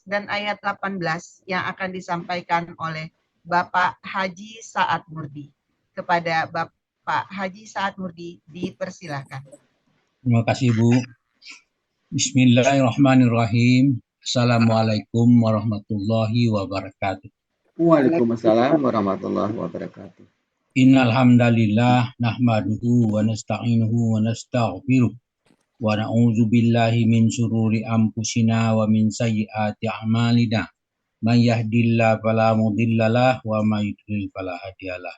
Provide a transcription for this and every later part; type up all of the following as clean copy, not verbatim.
dan ayat 18 yang akan disampaikan oleh Bapak Haji Saad Murdi. Kepada Bapak Haji Saad Murdi dipersilakan. Terima kasih Bu. Bismillahirrahmanirrahim. Assalamualaikum warahmatullahi wabarakatuh. Waalaikumsalam warahmatullahi wabarakatuh. Innal hamdalillah nahmaduhu wa nasta'inuhu wa nastaghfiruh wa na'udzu billahi min syururi anfusina wa min sayyiati a'malina. May yahdihillahu fala mudhillalah wa may yudlil fala hadiyalah.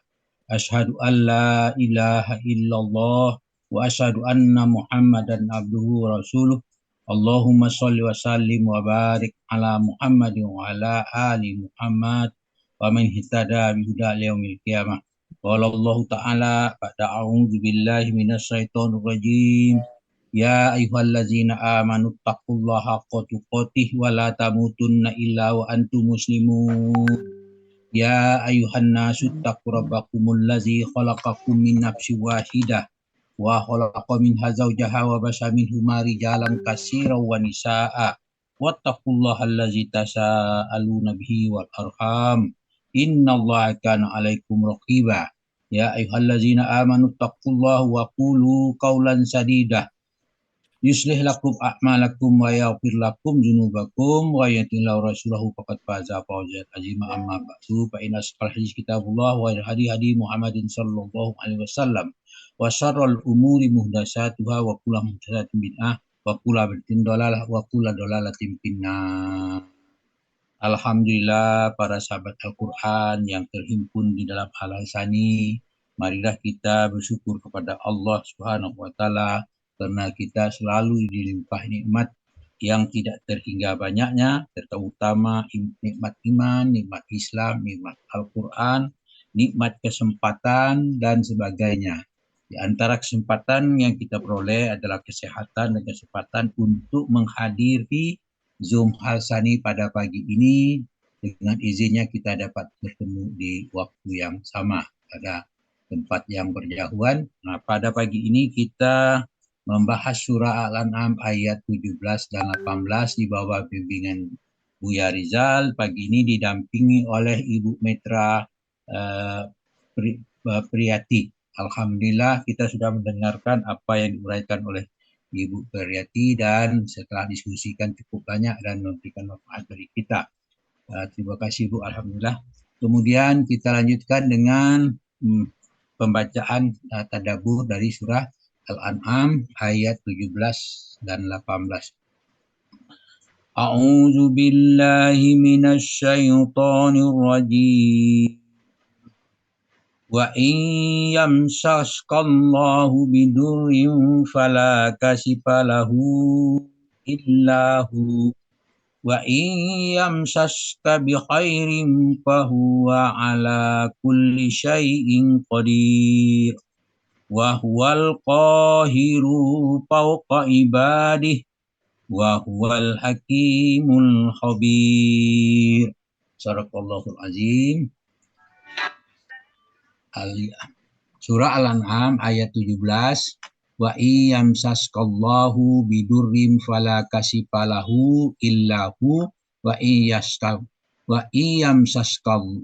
Asyhadu an la ilaha illallah wa asyhadu anna Muhammadan abduhu wa rasuluh. Allahumma sholli wa sallim wa barik ala Muhammadin wa ala ali Muhammad wa man ihtada bi huda yaumil qiyamah. Qala Allah ta'ala ba'da a'udzu billahi minasyaitonir rajim. Ya ayyuhallazina amanu taqullaha haqqa tuqatih wa la tamutunna illa wa antum muslimun. Ya ayuhan nasu taqu rabbakumul ladzi khalaqakum min nafsin wahidah wa khalaqa minha zawjaha wa basa minhuma rijalan katsiran wa nisaa'a wattaqullaha allazi tasaaluna bihi wal arham innallaha kana 'alaikum raqiba. Ya ayyuhallazina amanu taqullaha wa qulu qawlan sadida yuslih lakum a'malakum wa yaghfir lakum dzunubakum wa yatillahu rasulahu faqad faza fawzan azima amma ba'du fa inna asqal hadis kitabullah wa hadi Muhammadin sallallahu alaihi wasallam wa syarrul umuri muhdatsatuha wa kullu muhdatsatin bid'ah wa kullu bid'atin dhalalah wa kullu dhalalatin finnar. Alhamdulillah para sahabat Al-Qur'an yang terhimpun di dalam Al-Hassani, marilah kita bersyukur kepada Allah Subhanahu wa taala karena kita selalu dilimpahi nikmat yang tidak terhingga banyaknya, terutama nikmat iman, nikmat Islam, nikmat Al-Quran, nikmat kesempatan, dan sebagainya. Di antara kesempatan yang kita peroleh adalah kesehatan dan kesempatan untuk menghadiri Zoom Hassani pada pagi ini. Dengan izinnya kita dapat bertemu di waktu yang sama pada tempat yang berjauhan. Nah, pada pagi ini kita membahas surah Al-An'am ayat 17 dan 18 di bawah bimbingan Buya Rizal. Pagi ini didampingi oleh Ibu Metra Priyati. Alhamdulillah kita sudah mendengarkan apa yang diuraikan oleh Ibu Priyati dan setelah diskusikan cukup banyak dan memberikan manfaat bagi kita. Terima kasih Bu, alhamdulillah. Kemudian kita lanjutkan dengan pembacaan tadabbur dari surah Al-An'am ayat 17 dan 18. A'udzu billahi minasy syaithanir rajim. Wa in yamsaskallahu bidurrin fala kashifa lahu illa hu wa in yamsaska bi khairin fahuwa ala kulli syai'in qadir. Wa huwal qahiru fawqa ibadih wa huwal hakimul khabir. Sadaqallahul azim. Surah Al-An'am ayat 17. Wa iyamsaskallahu bidurrim fala kashifa lahu illahu wa iyamsaskal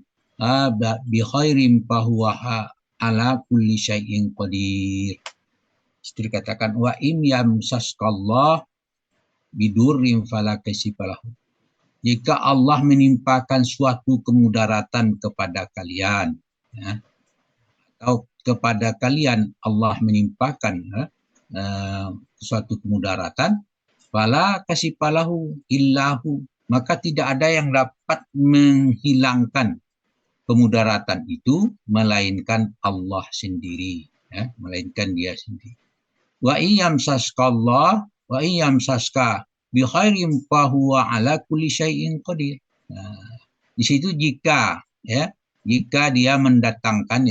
bi khairin fahuwa ala kulli syai'in qadir. Istri katakan wa im yamsaskallah bidurrin fala kashifa lahu. Jika Allah menimpakan suatu kemudaratan kepada kalian, ya, atau kepada kalian Allah menimpakan suatu kemudaratan, fala kashifa lahu illahu, maka tidak ada yang dapat menghilangkan kemudaratan itu melainkan Allah sendiri, ya, melainkan Dia sendiri. Wa iyamsaskallah wa iyamsaska bi khairin fahuwa ala kulli syai'in qadir. Nah, di situ jika dia mendatangkan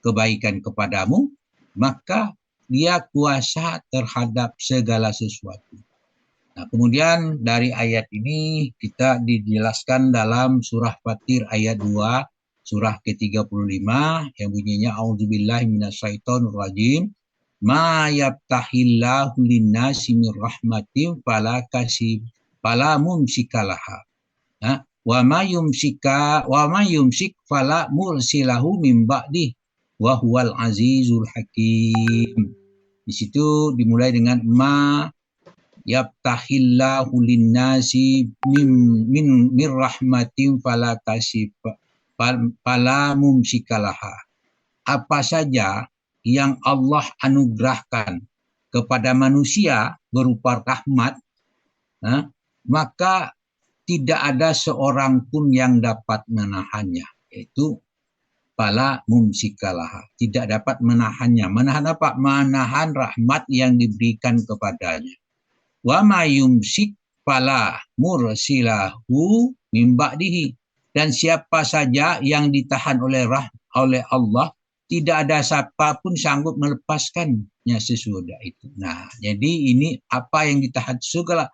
kebaikan kepadamu, maka Dia kuasa terhadap segala sesuatu. Nah, kemudian dari ayat ini kita dijelaskan dalam surah Fatir ayat 2, surah ke-35 yang bunyinya A'udzubillahi minasyaitonir rajim. ma yaftahillahu linnasi min rahmatin fala mumsikalah. Wa ma yumsik fala mursilahu min ba'di wa huwal azizul hakim. Di situ dimulai dengan ma yaftahillahu linnasi min rahmatin fala mumsikalaha. Apa saja yang Allah anugerahkan kepada manusia berupa rahmat, maka tidak ada seorang pun yang dapat menahannya, yaitu fala mumsikalaha, tidak dapat menahannya. Menahan apa? Menahan rahmat yang diberikan kepadanya. Wa ma yumsik fala mursilahu min ba'dihi, dan siapa saja yang ditahan oleh Allah, tidak ada siapa pun sanggup melepaskannya sesudah itu. Nah, jadi ini apa yang ditahan, segala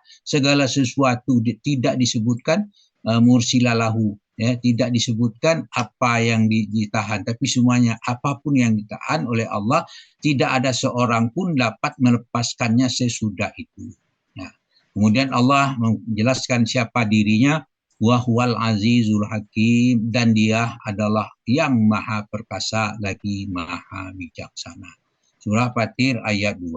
sesuatu tidak disebutkan mursilalahu, ya, tidak disebutkan apa yang ditahan, tapi semuanya apapun yang ditahan oleh Allah, tidak ada seorang pun dapat melepaskannya sesudah itu. Nah, kemudian Allah menjelaskan siapa dirinya, wa huwal azizul hakim, dan dia adalah yang maha perkasa lagi maha bijaksana. Surah Fatir ayat 2.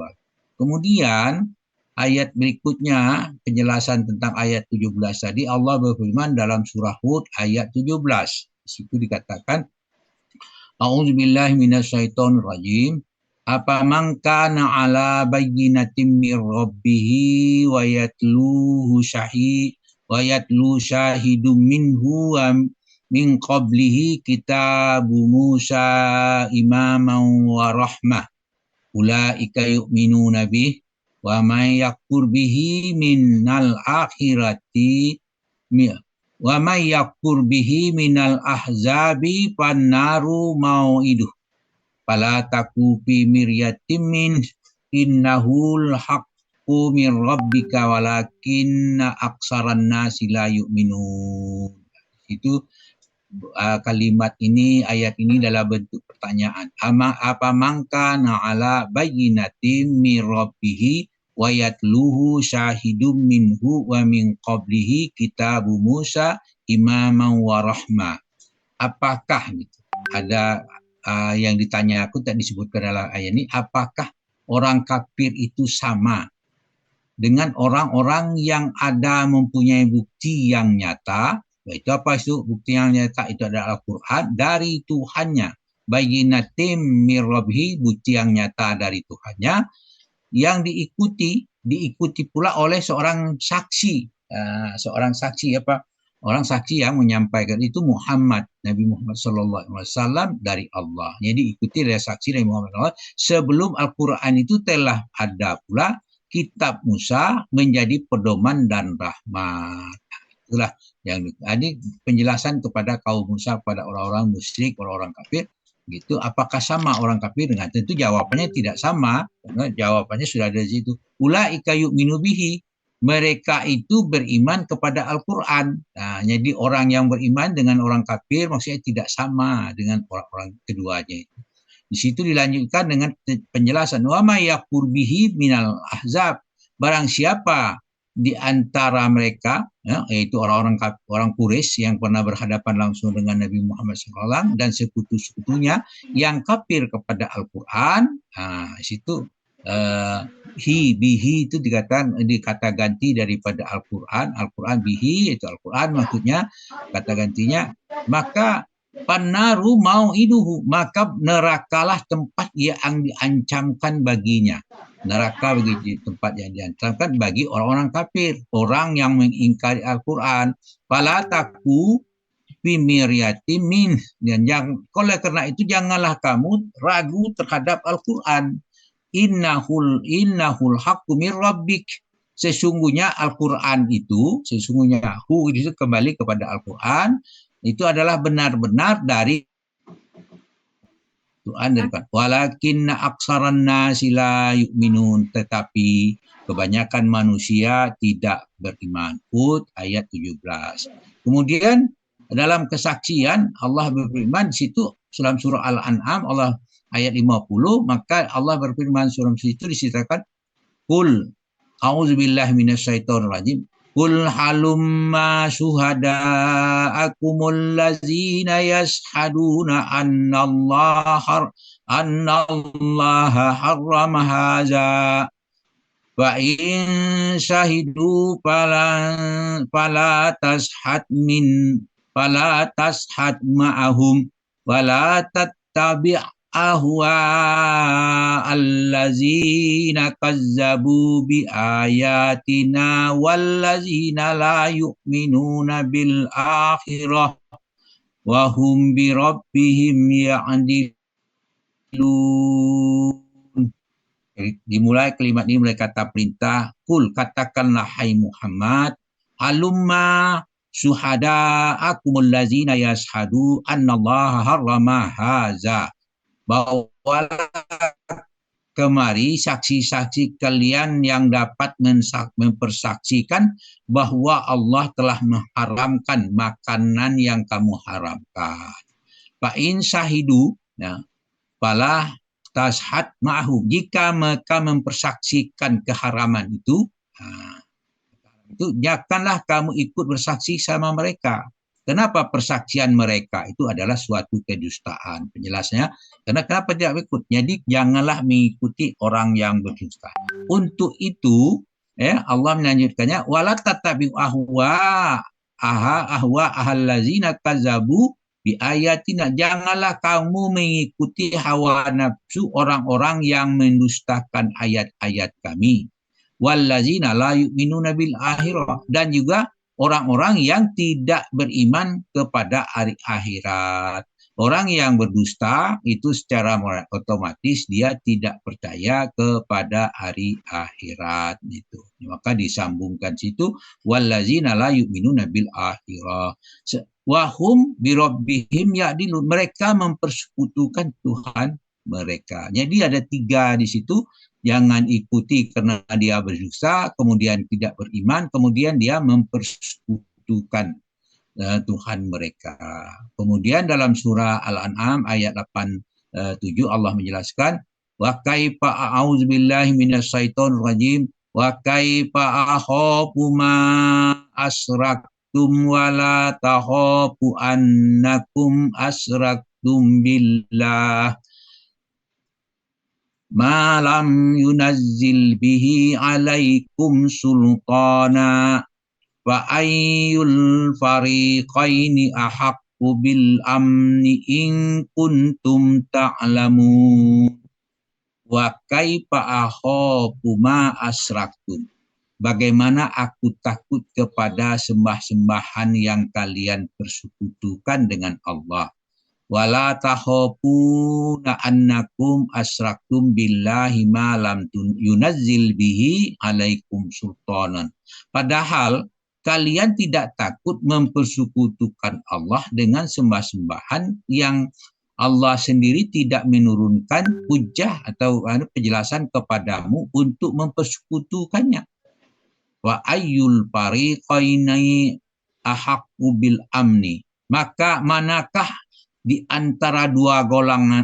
Kemudian ayat berikutnya, penjelasan tentang ayat 17 tadi, Allah berfirman dalam surah Hud ayat 17. Di situ dikatakan, A'udzubillahi minasyaitonir rajim. Apa man kana ala bayyinatin mir rabbih wa yatluhu syahidum minhu wa min qablihi kitabu Musa imaman wa rahmah ulaika yu'minuna bih wa may yakfur bihi minal ahzabi fannaru mau'iduh fala taku fi miryatin min innahul haq min rabbika walakinna aksaran nasi la yu'minun. Itu kalimat ini, ayat ini dalam bentuk pertanyaan. Apa mangka na'ala bayyinatim min rabbihi wa yatluhu syahidum minhu wa min qablihi kitabu Musa imaman wa rahmah. Apakah gitu? Ada yang ditanya aku tak disebutkan dalam ayat ini, apakah orang kafir itu sama dengan orang-orang yang ada mempunyai bukti yang nyata? Itu apa itu bukti yang nyata? Itu adalah Al-Quran dari Tuhannya. Bayyinatim mir rabbihi, bukti yang nyata dari Tuhannya, yang diikuti pula oleh seorang saksi. Seorang saksi apa? Orang saksi yang menyampaikan itu Nabi Muhammad sallallahu alaihi wasallam dari Allah. Jadi ikuti oleh saksi dari Muhammad sallallahu alaihi wasallam. Sebelum Al-Quran itu telah ada pula kitab Musa menjadi pedoman dan rahmat. Itulah yang tadi penjelasan kepada kaum Musa, pada orang-orang musyrik, orang-orang kafir. Gitu, apakah sama orang kafir dengan? Tentu jawabannya tidak sama, karena jawabannya sudah ada di situ. Ulaika yu'minu bihi, mereka itu beriman kepada Al-Quran. Nah, jadi orang yang beriman dengan orang kafir maksudnya tidak sama dengan orang-orang keduanya itu. Di situ dilanjutkan dengan penjelasan wa may yakfur bihi minal ahzab, barang siapa di antara mereka, ya, yaitu orang-orang Quraisy yang pernah berhadapan langsung dengan Nabi Muhammad SAW dan sekutu-sekutunya yang kafir kepada Al-Quran. Nah, situ bihi itu dikata ganti daripada Al-Quran. Al-Quran bihi, itu Al-Quran maksudnya, kata gantinya, maka pannaru mau'iduhu, maka nerakalah tempat yang diancamkan baginya. Neraka bagi tempat yang diancamkan bagi orang-orang kafir, orang yang mengingkari Al-Quran. Fala taku fi miryatin min, dan oleh karena itu janganlah kamu ragu terhadap Al-Quran. Innahul haqqu min rabbik, sesungguhnya Al-Quran itu, sesungguhnya itu kembali kepada Al-Quran, itu adalah benar-benar dari Tuhan, daripada walakinna aksaran nasi la yu'minun, tetapi kebanyakan manusia tidak beriman. Hud ayat 17. Kemudian dalam kesaksian Allah berfirman di situ dalam surah Al-An'am, Allah ayat 50, maka Allah berfirman surah itu diceritakan, Qul a'udzubillahi minasyaitonirrajim. Qul halumma syuhada'akumul ladzina yashhaduna annallaha harrama hadza wa in syahidu fala tashhad ma'ahum wala tattabi' ahwa allazina kazzabu bi ayatina wallazina la yu'minuna bil akhirah wa hum bi rabbihim ya'dilun. Dimulai kalimat ini mulai kata perintah, kul, katakanlah hai Muhammad, halumma syuhada'akumul ladzina yashhadu annallaha harrama haza. Bawalah kemari saksi-saksi kalian yang dapat mempersaksikan bahwa Allah telah mengharamkan makanan yang kamu haramkan. Fa'in syahidu, ya, fala tashhad ma'hum. Jika mereka mempersaksikan keharaman itu janganlah kamu ikut bersaksi sama mereka. Kenapa persaksian mereka itu adalah suatu kedustaan? Penjelasannya, kenapa tidak ikut? Jadi janganlah mengikuti orang yang berdusta. Untuk itu, Allah melanjutkannya, wala tattabi'u ahwa ahallazina kazzabu bi ayatina. Janganlah kamu mengikuti hawa nafsu orang-orang yang mendustakan ayat-ayat kami. Wallazina la yu'minuna bil akhirah, dan juga orang-orang yang tidak beriman kepada hari akhirat. Orang yang berdusta itu secara otomatis dia tidak percaya kepada hari akhirat itu. Maka disambungkan situ wallazina la yu'minuna bil akhirah wa hum bi rabbihim ya'dilun. Mereka mempersekutukan Tuhan mereka. Jadi ada 3 di situ. Jangan ikuti karena dia berdusta, kemudian tidak beriman, kemudian dia mempersekutukan Tuhan mereka. Kemudian dalam surah Al-An'am ayat 87 Allah menjelaskan, wa kaifa a'udzubillahi minasyaitonir rajim wa kaifa akhafu ma asraktum wa la takhafu annakum asraktum billah ma lam yunazzil bihi alaikum sultana wa ayyul fariqaini ahaqqu bil amni in kuntum ta'lamun. Wa kaifa akhafu ma asraktum. Bagaimana aku takut kepada sembah-sembahan yang kalian persekutukan dengan Allah. Wala takhafuna annakum asraktum billahi ma lam yunazzil bihi alaikum sultanan. Padahal kalian tidak takut mempersekutukan Allah dengan sembah-sembahan yang Allah sendiri tidak menurunkan hujjah atau penjelasan kepadamu untuk mempersekutukannya. Wa ayyul fariqaini ahaqqu bil amni. Maka manakah di antara 2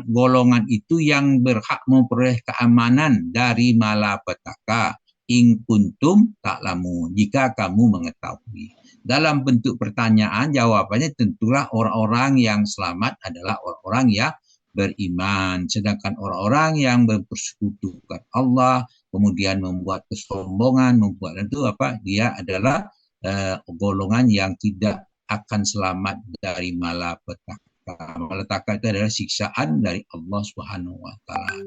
golongan itu yang berhak memperoleh keamanan dari malapetaka? In kuntum ta'lamun, jika kamu mengetahui. Dalam bentuk pertanyaan, jawabannya tentulah orang-orang yang selamat adalah orang-orang yang beriman. Sedangkan orang-orang yang mempersekutukan Allah, kemudian membuat kesombongan, membuat itu dia adalah golongan yang tidak akan selamat dari malapetaka. Malapetaka itu adalah siksaan dari Allah Subhanahu wa taala.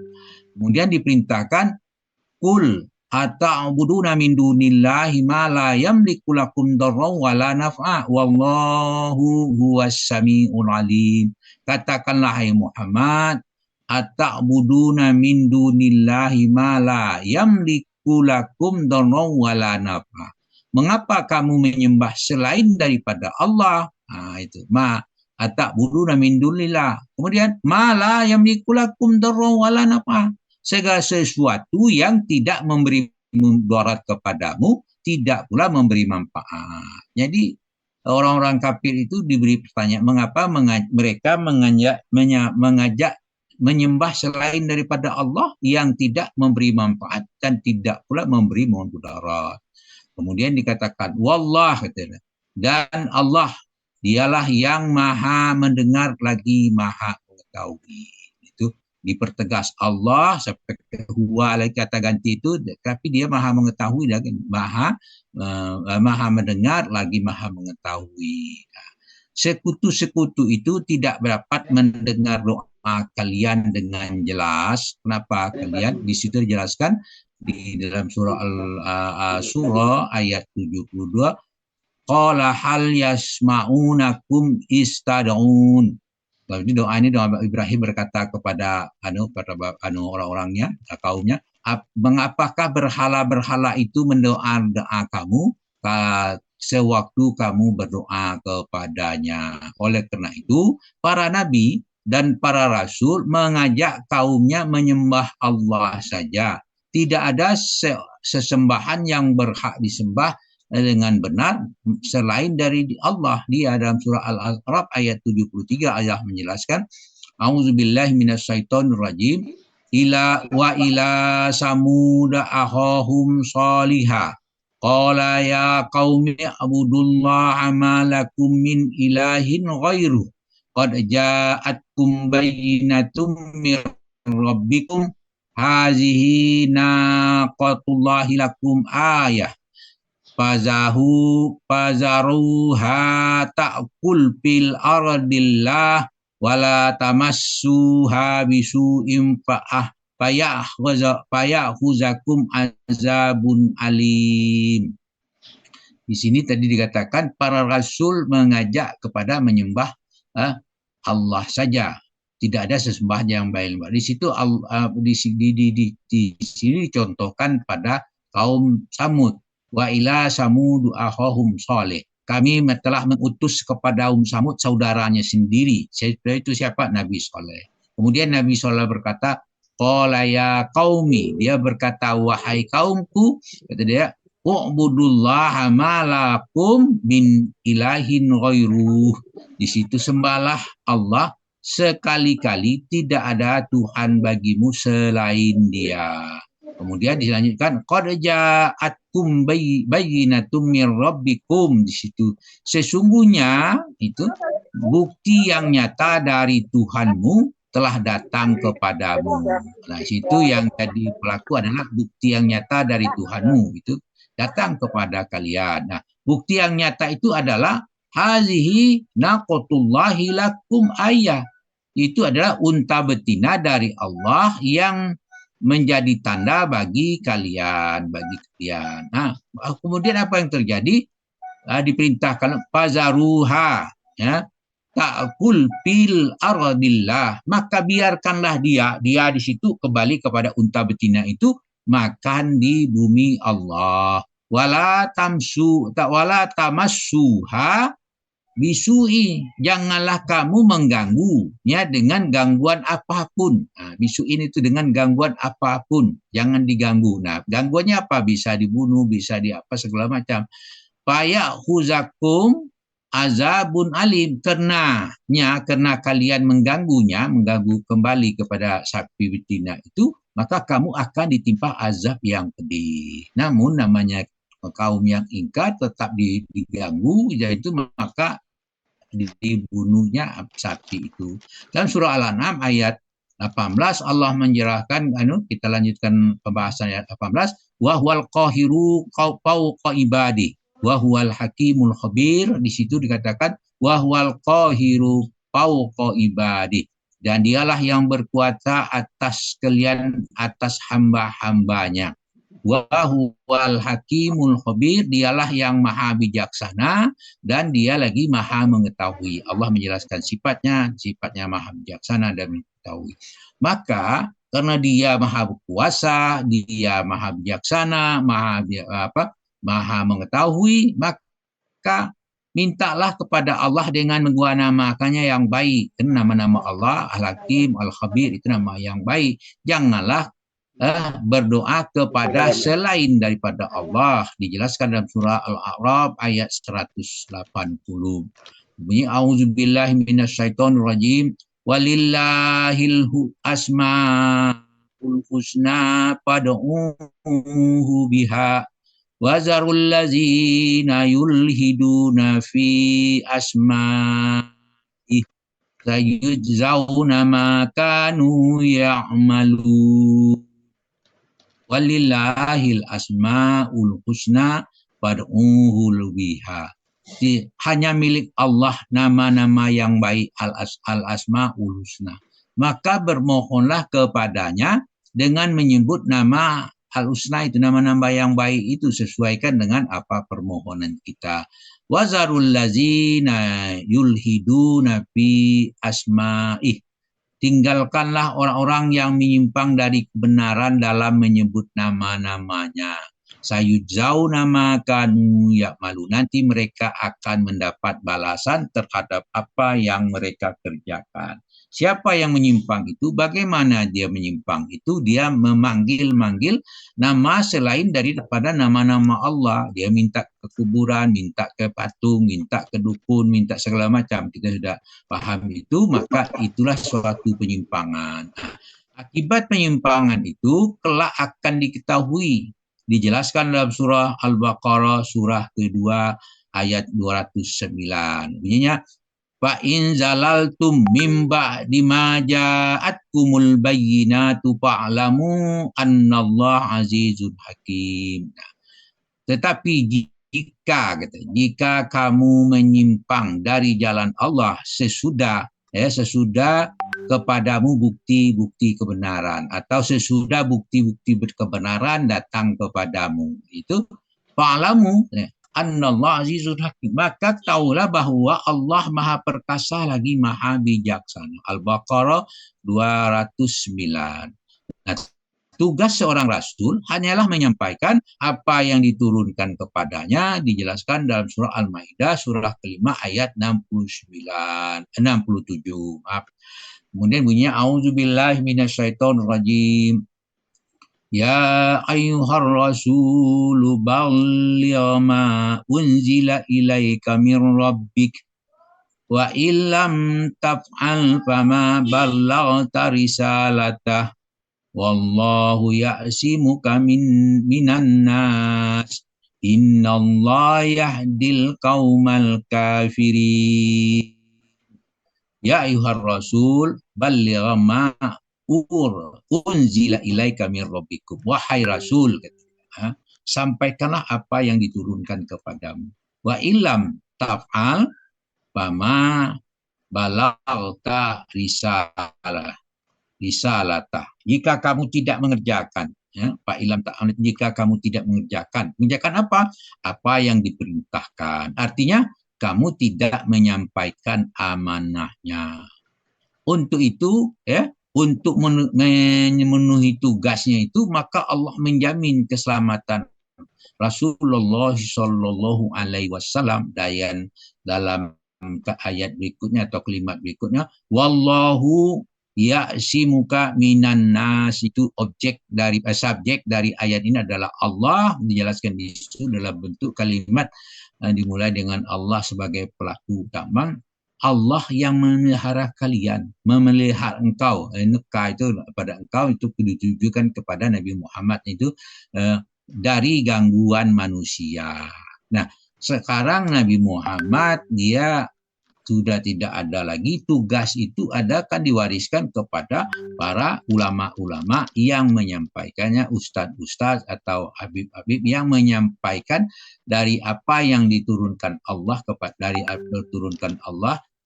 Kemudian diperintahkan kul ata'buduna min dunillahi ma la yamliku lakum darran wa la naf'a wallahu huwas samiul alim. Katakanlah hai Muhammad, ata'buduna min dunillahi ma la yamliku lakum darran wa la naf'a. Mengapa kamu menyembah selain daripada Allah? Itu ata'buduna min dunillah. Kemudian mala yamliku lakum darran wala naf'a. Segala sesuatu yang tidak memberi mudarat kepadamu, tidak pula memberi manfaat. Jadi orang-orang kafir itu diberi pertanyaan, mengapa mereka mengajak menyembah selain daripada Allah yang tidak memberi manfaat dan tidak pula memberi mudarat. Kemudian dikatakan wallah katanya, dan Allah dialah yang maha mendengar lagi maha mengetahui. Itu dipertegas Allah sampai huwa lagi kata ganti itu, tapi dia maha mengetahui dan maha mendengar lagi maha mengetahui. Sekutu-sekutu itu tidak dapat mendengar doa kalian dengan jelas. Kenapa kalian? Di situ dijelaskan di dalam surah surah ayat 72, qala hal yasma'unakum istad'un. Jadi doa ini doa Ibrahim berkata kepada orang-orangnya, kaumnya, mengapakah berhala-berhala itu mendoa kamu sewaktu kamu berdoa kepadanya. Oleh karena itu, para nabi dan para rasul mengajak kaumnya menyembah Allah saja. Tidak ada sesembahan yang berhak disembah dengan benar selain dari Allah. Dia dalam surah Al-A'raf ayat 73 Allah menjelaskan, A'udzubillahi minasyaitonirrajim, ila samuda ahahum salihah. Qala ya qaumi abudullaha ma lakum min ilahin ghairuh. Qad ja'atkum bayyinatum min rabbikum hazihi naqatullahi lakum ayah. Fazaruha ta'kul fil ardillah wala tamassuha bisu'in fayakhuzakum azabun alim. Di sini tadi dikatakan para rasul mengajak kepada menyembah Allah saja. Tidak ada sesembahan yang baik. Di situ di sini dicontohkan pada kaum Samud. Wa ila Samud akhahum salih. Kami telah mengutus kepada Samud saudaranya sendiri. Itu siapa? Nabi Saleh. Kemudian Nabi Saleh berkata, qala ya qaumi, dia berkata wahai kaumku, kata dia, u'budullaha ma lakum min ilahin ghairuh. Di situ sembahlah Allah, sekali-kali tidak ada Tuhan bagimu selain Dia. Kemudian dilanjutkan, qad ja'atkum bayyinatum mir rabbikum. Di situ sesungguhnya itu bukti yang nyata dari Tuhanmu telah datang kepadamu. Nah, situ yang jadi pelaku adalah bukti yang nyata dari Tuhanmu itu datang kepada kalian. Nah, bukti yang nyata itu adalah hazihi naqatullahi lakum ayah. Itu adalah unta betina dari Allah yang menjadi tanda bagi kalian, Nah, kemudian apa yang terjadi? Diperintahkan fazaruha, ya, ta'kul fil ardillah, maka biarkanlah dia di situ kembali kepada unta betina itu makan di bumi Allah. Wala tamassuha bisu'i, janganlah kamu mengganggunya dengan gangguan apapun. Nah, bisu'in itu dengan gangguan apapun, jangan diganggu. Nah, gangguannya apa? Bisa dibunuh, bisa di apa segala macam. Fayakhuzakum azabun alim, karena kalian mengganggu kembali kepada sapi betina itu, maka kamu akan ditimpa azab yang pedih. Namun namanya kaum yang ingkar tetap diganggu, yaitu maka dibunuhnya sapi itu. Dalam surah Al-An'am ayat 18 Allah menjerahkan, kita lanjutkan pembahasan ayat 18, wa huwal qahiru fawqa ibadi wa huwal hakimul khabir. Di situ dikatakan wa huwal qahiru fawqa ibadi, dan dialah yang berkuasa atas kalian, atas hamba-hambanya. Wa huwal hakimul khabir, dialah yang maha bijaksana dan dia lagi maha mengetahui. Allah menjelaskan sifatnya maha bijaksana dan mengetahui. Maka karena dia maha berkuasa, dia maha bijaksana, maha mengetahui, maka mintalah kepada Allah dengan menamakannya yang baik. Karena nama-nama Allah Al-Hakim, Al-Khabir itu nama yang baik. Janganlah berdoa kepada selain daripada Allah. Dijelaskan dalam surah Al-A'raf ayat 180. Bunyi auzubillahi minasyaitonirrajim. walillahil asmaul husna fad'uhu biha wazarul ladzina yulhiduna fi asma'i sayujzauna ma kanu ya'malun. Walillahil asmaul husna fad'uhu biha. Hanya milik Allah nama-nama yang baik, al-asmaul husna. Maka bermohonlah kepadanya dengan menyebut nama al-husna itu, nama-nama yang baik itu, sesuaikan dengan apa permohonan kita. Wazarul ladzina yulhiduna fi asma'ih. Tinggalkanlah orang-orang yang menyimpang dari kebenaran dalam menyebut nama-namanya. Sayujzau nama kanu ya'malu. Nanti mereka akan mendapat balasan terhadap apa yang mereka kerjakan. Siapa yang menyimpang itu, bagaimana dia menyimpang itu? Dia memanggil-manggil nama selain daripada nama-nama Allah. Dia minta ke kuburan, minta ke patung, minta ke dukun, minta segala macam. Kita sudah paham itu, maka itulah suatu penyimpangan. Akibat penyimpangan itu kelak akan diketahui. Dijelaskan dalam surah Al-Baqarah, surah kedua, ayat 209. Bunyinya, fa in zalaltum mim ba'di ma ja'atkumul bayyinatu fa'lamu annallaha azizun hakim. Tetapi jika kamu menyimpang dari jalan Allah sesudah kepadamu bukti-bukti kebenaran, atau sesudah bukti-bukti kebenaran datang kepadamu, itu fa'lamu annallahu azizun hakim, maka taulah bahwa Allah maha perkasa lagi maha bijaksana. Al-Baqarah 209. Nah, tugas seorang rasul hanyalah menyampaikan apa yang diturunkan kepadanya, dijelaskan dalam surah Al-Maidah surah kelima ayat 67. Kemudian bunyinya auzubillahi minasyaitonir rajim. Ya ayyuhar rasulu balligh ma unzila ilaika mir rabbik wa illam taf'al fama ballaghta risalatah wallahu ya'simuka minan nas innallaha yahdil qaumal kafirin. Ya ayyuhar rasul balligh ma unzila ilaika min rabbikum. Wahai rasul, sampaikanlah apa yang diturunkan kepadamu. Wa illam taf'al fama balagta risalatah. Jika kamu tidak mengerjakan, fa illam ta'al, jika kamu tidak mengerjakan apa? Apa yang diperintahkan. Artinya kamu tidak menyampaikan amanahnya. Untuk itu, untuk memenuhi tugasnya itu, maka Allah menjamin keselamatan Rasulullah Shallallahu Alaihi Wasallam dalam ayat berikutnya atau kalimat berikutnya, wallahu ya'simuka minan nas. Itu subjek dari ayat ini adalah Allah, dijelaskan di situ dalam bentuk kalimat dimulai dengan Allah sebagai pelaku utama. Allah yang memelihara kalian, memelihara engkau. Neka itu pada engkau itu ditujukan kepada Nabi Muhammad itu dari gangguan manusia. Nah, sekarang Nabi Muhammad dia sudah tidak ada lagi, tugas itu akan diwariskan kepada para ulama-ulama yang menyampaikannya, ustadz-ustadz atau habib-habib yang menyampaikan dari apa yang diturunkan Allah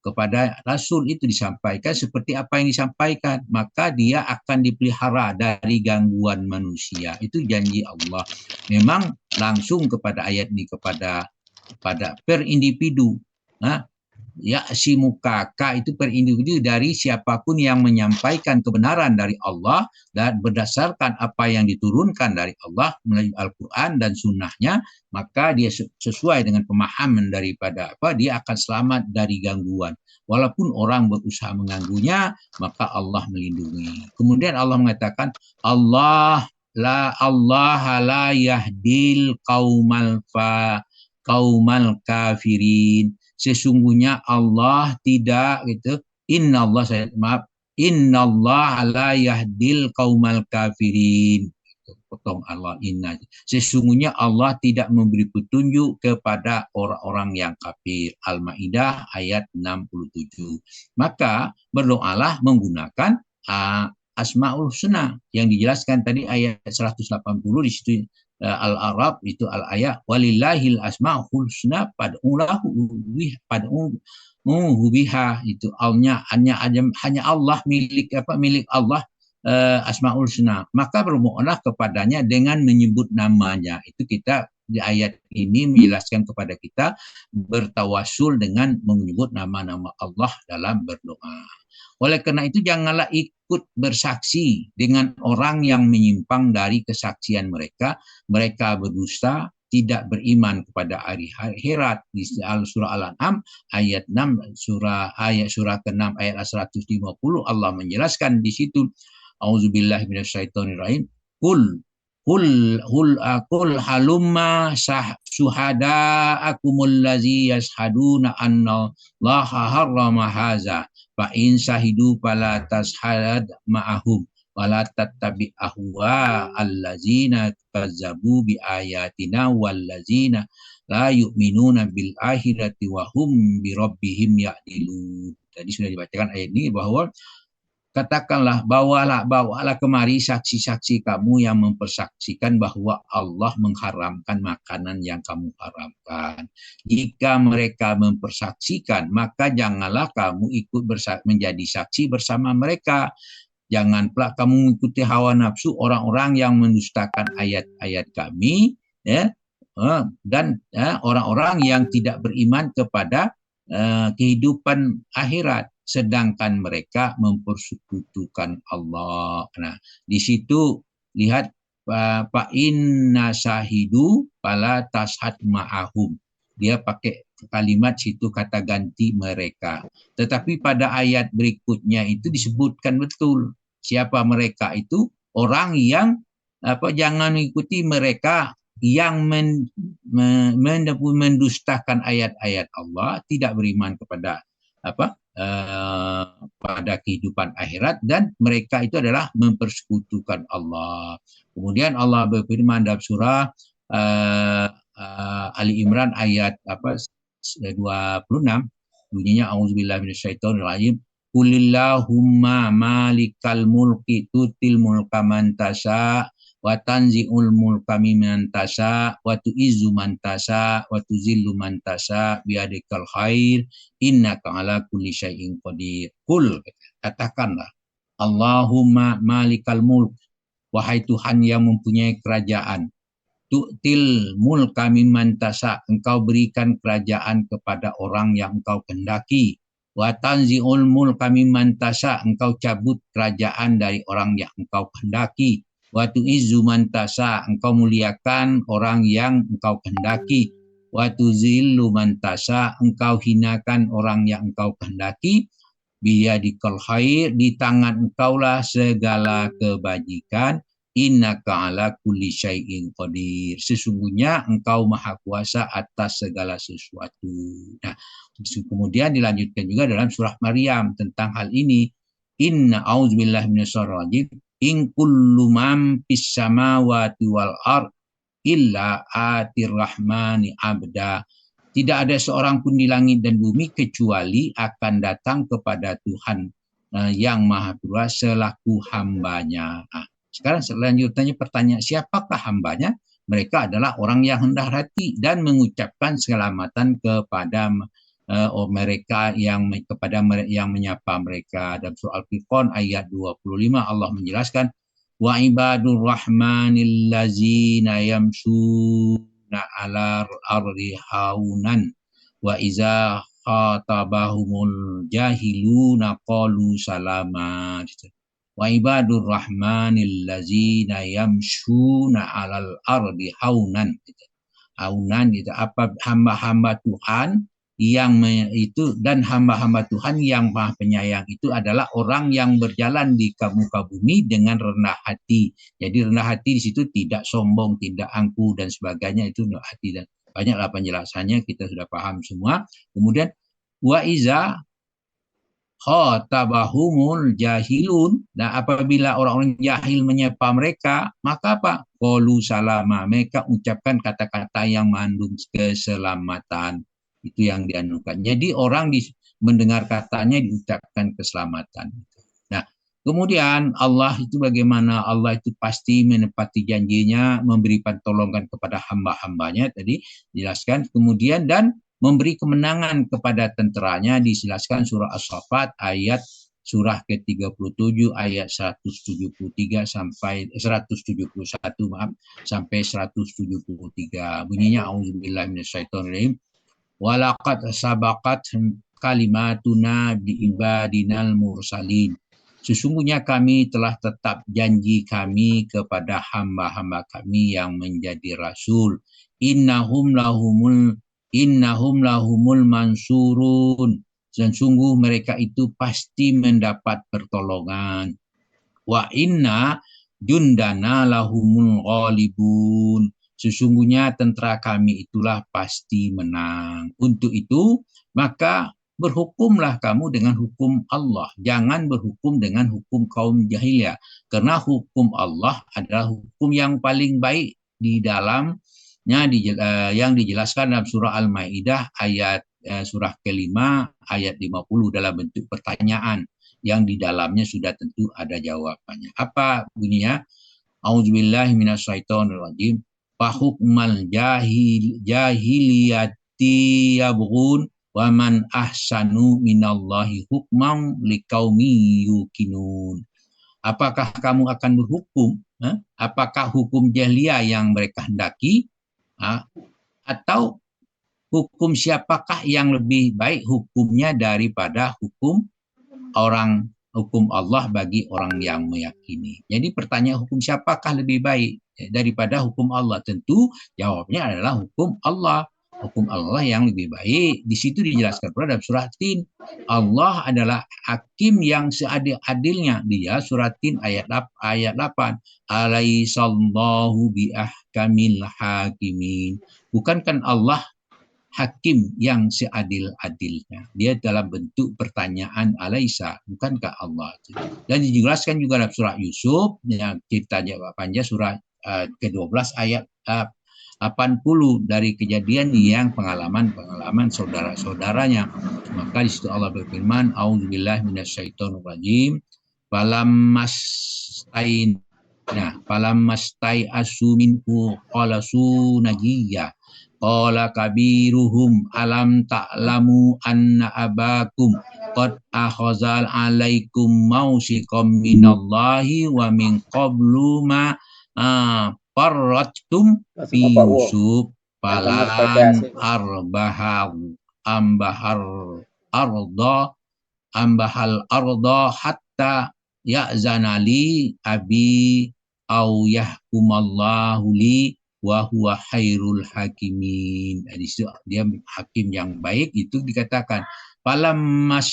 kepada Rasul, itu disampaikan seperti apa yang disampaikan, maka dia akan dipelihara dari gangguan manusia. Itu janji Allah. Memang langsung kepada ayat ini kepada per individu. Ya si mukaka itu per individu dari siapapun yang menyampaikan kebenaran dari Allah dan berdasarkan apa yang diturunkan dari Allah melalui Al-Quran dan sunnahnya, maka dia sesuai dengan pemahaman daripada dia akan selamat dari gangguan. Walaupun orang berusaha mengganggunya, maka Allah melindungi. Kemudian Allah mengatakan, Allah la yahdil qaumal kafirin. Sesungguhnya Allah tidak Innallaha la yahdil qaumal kafirin. Potong Allah inna. Sesungguhnya Allah tidak memberi petunjuk kepada orang-orang yang kafir. Al-Maidah ayat 67. Maka berdoalah menggunakan Asmaul Husna yang dijelaskan tadi ayat 180 di situ. Al-Arab itu al-ayat walillahil asmaul husna pad'uhu biha, itu hanya Allah milik Allah Asmaul Husna, maka berdoalah kepadanya dengan menyebut namanya. Itu kita di ayat ini menjelaskan kepada kita bertawasul dengan menyebut nama-nama Allah dalam berdoa. Oleh karena itu janganlah ikut bersaksi dengan orang yang menyimpang dari kesaksian mereka. Mereka berdusta, tidak beriman kepada hari akhirat. Di surah Al-An'am ayat 6 surah ke-6 ayat 150 Allah menjelaskan di situ. Auzubillahi minasyaitonirrajim. Qul halumma syuhada'akumul ladzi yashhaduna anna Allaha harrama hadza fa in syahidu fala tashhad ma'ahum wala tattabi ahwa allazina kazzabu bi ayatina wallazina la yu'minuna bil akhirati wa hum bi rabbihim ya'dilun. Tadi sudah dibacakan ayat ini bahwa katakanlah, bawalah kemari saksi-saksi kamu yang mempersaksikan bahwa Allah mengharamkan makanan yang kamu haramkan. Jika mereka mempersaksikan, maka janganlah kamu ikut menjadi saksi bersama mereka. Jangan pula kamu mengikuti hawa nafsu orang-orang yang mendustakan ayat-ayat kami, ya, dan orang-orang yang tidak beriman kepada kehidupan akhirat, sedangkan mereka mempersekutukan Allah. Nah, di situ lihat fa inna syahidu fala tashhad ma'ahum. Dia pakai kalimat situ kata ganti mereka. Tetapi pada ayat berikutnya itu disebutkan betul siapa mereka itu, orang yang jangan mengikuti mereka yang mendustakan ayat-ayat Allah, tidak beriman kepada pada kehidupan akhirat, dan mereka itu adalah mempersekutukan Allah. Kemudian Allah berfirman dalam surah Ali Imran ayat 26, bunyinya auzubillahi minasyaitonirrajim. Qulillahumma malikal mulki tutil mulka man tasha wa tanzi'ul mulka mimman tasha wa tu'izzu man tasha wa tuzillu man tasha biadikal khair innaka ala kulli syai'in qadir. Qul, katakanlah, Allahumma malikal mulk, wahai Tuhan yang mempunyai kerajaan, tu'til mulka mimman tasha, engkau berikan kerajaan kepada orang yang engkau kehendaki, wa tanzi'ul mulka mimman tasha, engkau cabut kerajaan dari orang yang engkau kehendaki, wa tu'izzu man tasha, engkau muliakan orang yang engkau kehendaki, wa tuzillu man tasha, engkau hinakan orang yang engkau kehendaki, biyadikal khair, di tangan engkaulah segala kebajikan, innaka ala kulli syai'in qadir, sesungguhnya engkau maha kuasa atas segala sesuatu. Nah, kemudian dilanjutkan juga dalam surah Maryam tentang hal ini. Inna auzubillahi minasyaitonir rajim. In kullu man fis samawati wal ard illa atir rahmani abda. Tidak ada seorang pun di langit dan bumi kecuali akan datang kepada Tuhan yang Maha Kuasa selaku hambanya. Nah, sekarang selanjutnya pertanyaan, siapakah hambanya? Mereka adalah orang yang rendah hati dan mengucapkan keselamatan kepada mereka yang menyapa mereka. Dalam surah Al-Furqan ayat 25 Allah menjelaskan, wa ibadur rahmanil ladzina yamshuna 'alal ardi haunan wa iza khatabahumul jahiluna qalu salama. Wa ibadur rahmanil ladzina yamshuna 'alal ardi haunan. Haunan itu apa? Hamba-hamba Tuhan yang itu, dan hamba-hamba Tuhan yang Maha Penyayang itu adalah orang yang berjalan di muka bumi dengan rendah hati. Jadi rendah hati di situ tidak sombong, tidak angkuh dan sebagainya, itu rendah hati, dan banyaklah penjelasannya kita sudah paham semua. Kemudian wa iza khatabahumul jahilun, dan apabila orang-orang jahil menyapa mereka, maka apa? Qalu salama, mereka ucapkan kata-kata yang mengandung keselamatan. Itu yang dianukan. Jadi orang mendengar katanya diucapkan keselamatan. Nah, kemudian Allah itu bagaimana? Allah itu pasti menepati janjinya, memberi pertolongan kepada hamba-hambanya, tadi dijelaskan. Kemudian dan memberi kemenangan kepada tenteranya, dijelaskan surah As-Saffat ayat surah ke-37 ayat 173 sampai 171, maaf, sampai 173. Bunyinya auzubillahi minasyaitonirrajim. Walaqad sabaqat kalimatuna biibadinal mursalin. Sesungguhnya kami telah tetap janji kami kepada hamba-hamba kami yang menjadi rasul. Innahum lahumul mansurun. Dan sungguh mereka itu pasti mendapat pertolongan. Wa inna jundana lahumul ghalibun. Sesungguhnya tentara kami itulah pasti menang. Untuk itu, maka berhukumlah kamu dengan hukum Allah. Jangan berhukum dengan hukum kaum jahiliyah. Karena hukum Allah adalah hukum yang paling baik di dalamnya, yang dijelaskan dalam surah Al-Maidah ayat surah ke-5 ayat 50 dalam bentuk pertanyaan yang di dalamnya sudah tentu ada jawabannya. Apa bunyinya? Auzubillahi minasyaitonirrajim. Fahukmal jahiliyati yabghun wa man ahsanu minallahi hukman liqaumi yuqinun. Apakah kamu akan berhukum? Apakah hukum jahiliyah yang mereka hendaki? Atau hukum siapakah yang lebih baik hukumnya daripada hukum Allah bagi orang yang meyakini? Jadi pertanyaan hukum siapakah lebih baik daripada hukum Allah? Tentu jawabnya adalah hukum Allah. Hukum Allah yang lebih baik. Di situ dijelaskan pula dalam surah Tin. Allah adalah hakim yang seadil-adilnya. Dia surah Tin ayat 8. Alaihissallahu biahkamil hakimin. Bukankah Allah hakim yang seadil-adilnya? Dia dalam bentuk pertanyaan alaisa, bukankah Allah? Dan dijelaskan juga dalam surah Yusuf, yang kita jawab panjang surah ke-12 ayat 80 dari kejadian yang pengalaman saudara-saudaranya. Maka di situ Allah berfirman, auzubillahi minasyaitonirrajim. Falammastai asuminku qalasu najiyya qala kabiruhum alam ta'lamu anna abakum qad akhazal alaikum mausiqam minallahi wa min qablu ma farrattum fi Yusuf falan ambahal arda hatta ya'zanali abi au yahkumallahu li wa huwa khairul hakimin. Jadi dia hakim yang baik, itu dikatakan falammastai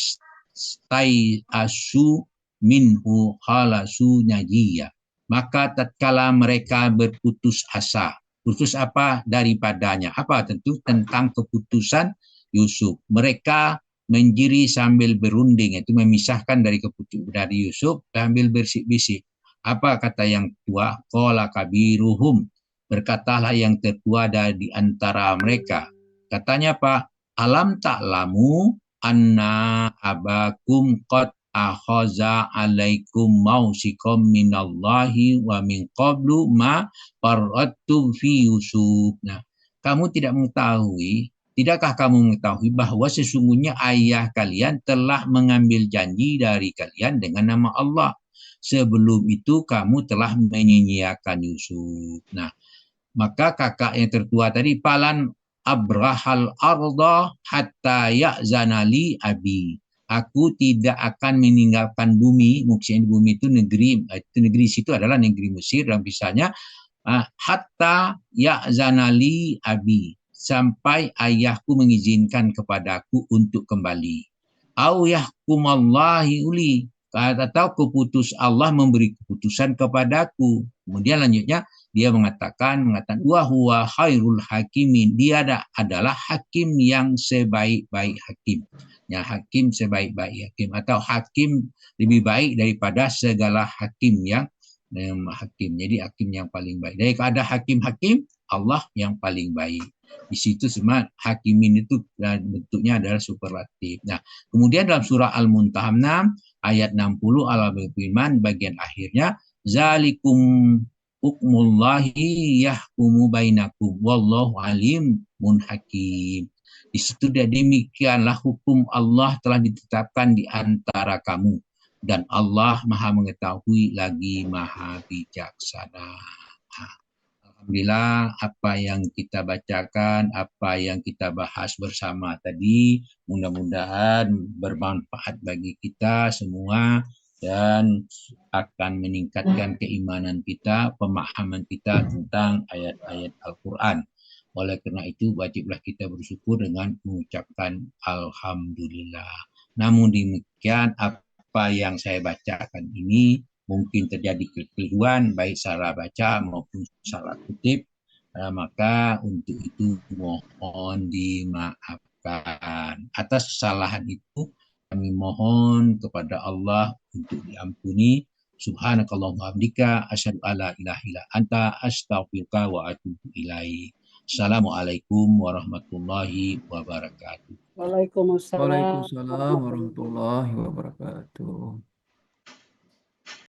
asu minhu khalasu najiyah. Maka tatkala mereka berputus asa, putus apa daripadanya? Apa? Tentu tentang keputusan Yusuf. Mereka menjiri sambil berunding, itu memisahkan dari Yusuf sambil bersik-bisik. Apa kata yang tua? Qala kabiruhum, berkatalah yang tertua dari antara mereka. Katanya apa? Alam ta'lamu anna abakum qad akhaza alaikum mausikum minallahi wa min qablu ma farrattum fi Yusuf. Nah, tidakkah kamu mengetahui bahwa sesungguhnya ayah kalian telah mengambil janji dari kalian dengan nama Allah. Sebelum itu kamu telah menyia-nyiakan Yusuf. Nah, maka kakak yang tertua tadi, falan abrahal arda hatta ya'zanali abi. Aku tidak akan meninggalkan bumi. Maksudnya bumi itu negeri situ adalah negeri Mesir, dan bisanya hatta ya'zanali abi, sampai ayahku mengizinkan kepadaku untuk kembali. Au yahkumallahi uli, atau Allah memberi keputusan kepadaku. Kemudian lanjutnya dia mengatakan wa huwa khairul hakimin, dia adalah hakim yang sebaik-baik hakim. Ya, hakim sebaik-baik hakim, atau hakim lebih baik daripada segala hakim yang hakim. Jadi hakim yang paling baik. Daripada hakim-hakim, Allah yang paling baik. Di situ semua hakimin itu bentuknya adalah superlatif. Nah, kemudian dalam surah Al-Mumtahanah ayat 60 Allah berfirman bagian akhirnya, zalikum hukmullahi yahkumu bainakum wallahu alimun hakim. Di situ demikianlah hukum Allah telah ditetapkan di antara kamu dan Allah Maha mengetahui lagi Maha bijaksana. Alhamdulillah apa yang kita bacakan, apa yang kita bahas bersama tadi mudah-mudahan bermanfaat bagi kita semua dan akan meningkatkan keimanan kita, pemahaman kita tentang ayat-ayat Al-Quran. Oleh karena itu wajiblah kita bersyukur dengan mengucapkan Alhamdulillah. Namun demikian apa yang saya bacakan ini mungkin terjadi kekeliruan baik salah baca maupun salah kutip, maka untuk itu mohon dimaafkan. Atas kesalahan itu kami mohon kepada Allah untuk diampuni. Subhanakallahumma hamdika asyhadu alla ilaha illa anta astaghfiruka wa atubu ilaik. Assalamualaikum warahmatullahi wabarakatuh. Waalaikumsalam. Waalaikumsalam warahmatullahi wabarakatuh.